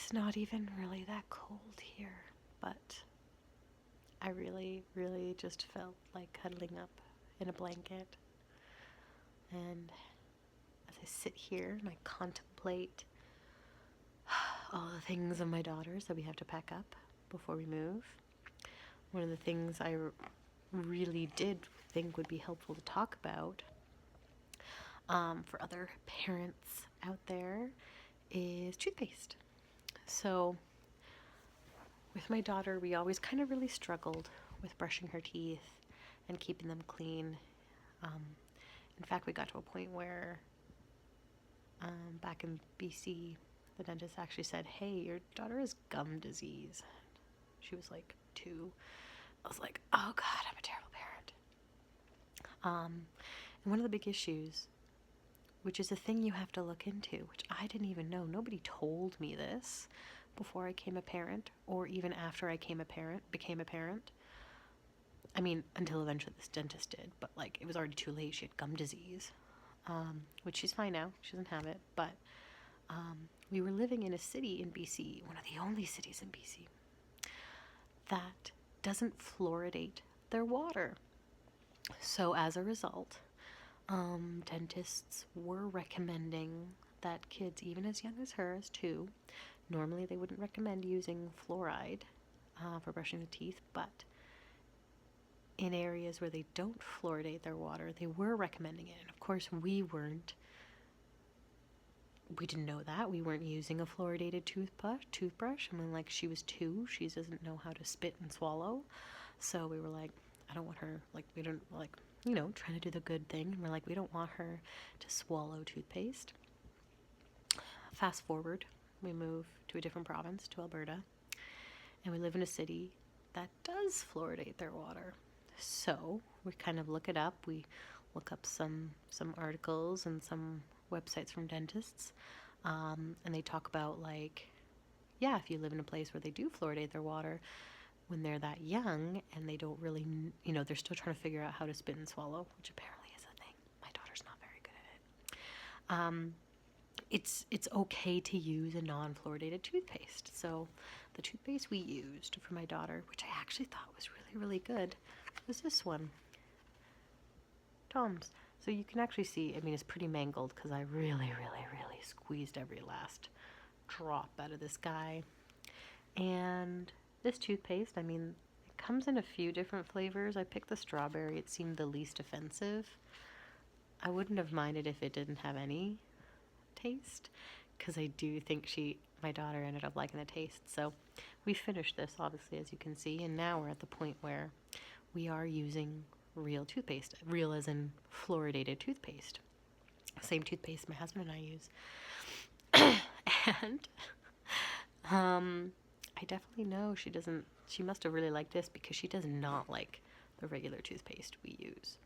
It's not even really that cold here, but I really, really just felt like cuddling up in a blanket. And as I sit here and I contemplate all the things of my daughters that we have to pack up before we move, one of the things I really did think would be helpful to talk about for other parents out there is toothpaste. So, with my daughter, we always kind of really struggled with brushing her teeth and keeping them clean. Um, in fact, we got to a point where back in BC, the dentist actually said, "Hey, your daughter has gum disease." She was like 2. I was like, "Oh God, I'm a terrible parent." And one of the big issues, which is a thing you have to look into, which I didn't even know. Nobody told me this before I became a parent, or even after I became a parent. I mean, until eventually this dentist did, but like it was already too late. She had gum disease, which she's fine now. She doesn't have it, but we were living in a city in BC, one of the only cities in BC, that doesn't fluoridate their water. So as a result, dentists were recommending that kids, even as young as her, as 2, normally they wouldn't recommend using fluoride for brushing the teeth, but in areas where they don't fluoridate their water, they were recommending it. And of course, we didn't know that. We weren't using a fluoridated toothbrush. I mean, like, she was 2. She doesn't know how to spit and swallow. So we were like, I don't want her, like, we don't, like, trying to do the good thing. And we're like, we don't want her to swallow toothpaste. Fast forward, we move to a different province, to Alberta, and we live in a city that does fluoridate their water. So we kind of look it up. We look up some articles and some websites from dentists, and they talk about, like, yeah, if you live in a place where they do fluoridate their water when they're that young and they don't really, they're still trying to figure out how to spit and swallow, which apparently is a thing. My daughter's not very good at it. It's okay to use a non-fluoridated toothpaste. So the toothpaste we used for my daughter, which I actually thought was really, really good, was this one, Tom's. So you can actually see, I mean, it's pretty mangled because I really, really, really squeezed every last drop out of this guy. And this toothpaste, I mean, it comes in a few different flavors. I picked the strawberry. It seemed the least offensive. I wouldn't have minded if it didn't have any taste, because I do think my daughter ended up liking the taste. So we finished this, obviously, as you can see, and now we're at the point where we are using real toothpaste, real as in fluoridated toothpaste. Same toothpaste my husband and I use. And I definitely know she must have really liked this, because she does not like the regular toothpaste we use.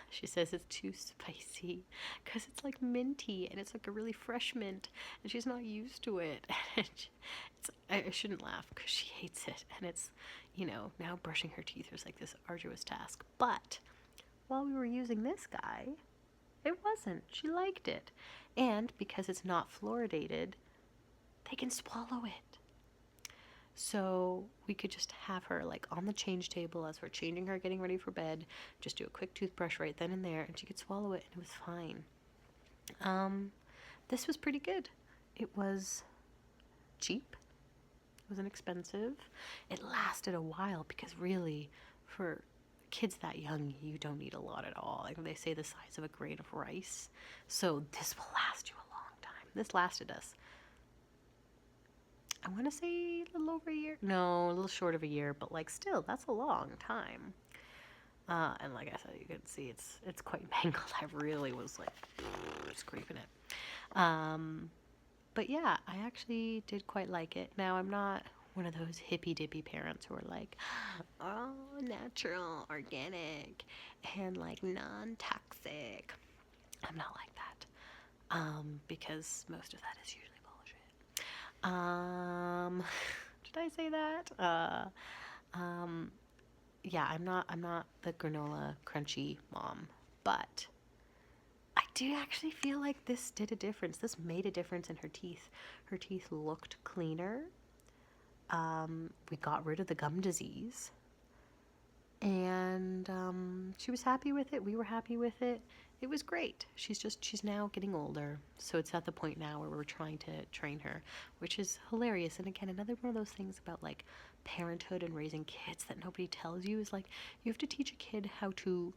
She says it's too spicy because it's like minty and it's like a really fresh mint, and she's not used to it. I shouldn't laugh because she hates it, and it's, now brushing her teeth is like this arduous task. But while we were using this guy, it wasn't. She liked it. And because it's not fluoridated, they can swallow it. So we could just have her, like, on the change table as we're changing her, getting ready for bed, just do a quick toothbrush right then and there, and she could swallow it, and it was fine. This was pretty good. It was cheap. It wasn't expensive. It lasted a while, because really, for kids that young, you don't need a lot at all. Like, they say the size of a grain of rice. So this will last you a long time. This lasted us, I want to say, a little over a year. No, a little short of a year, but, like, still, that's a long time. And like I said, you can see it's quite mangled. I really was like scraping it. But yeah, I actually did quite like it. Now, I'm not one of those hippy dippy parents who are like, oh, natural, organic, and like non-toxic. I'm not like that, because most of that is usually bullshit. Did I say that? Yeah, I'm not the granola crunchy mom, but I do you actually feel like this did a difference? This made a difference in her teeth. Her teeth looked cleaner. We got rid of the gum disease. And she was happy with it. We were happy with it. It was great. She's now getting older. So it's at the point now where we're trying to train her, which is hilarious. And again, another one of those things about like parenthood and raising kids that nobody tells you is like you have to teach a kid how to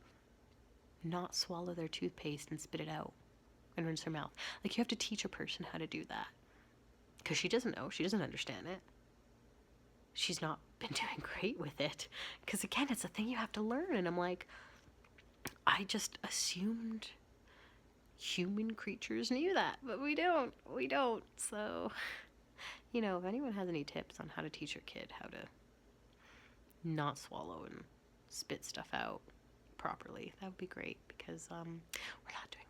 not swallow their toothpaste and spit it out and rinse their mouth. Like you have to teach a person how to do that. Because she doesn't know. She doesn't understand it. She's not been doing great with it. Because again, it's a thing you have to learn. And I'm like, I just assumed human creatures knew that. But we don't. We don't. So, you know, if anyone has any tips on how to teach your kid how to not swallow and spit stuff out properly, that would be great. Because we're not doing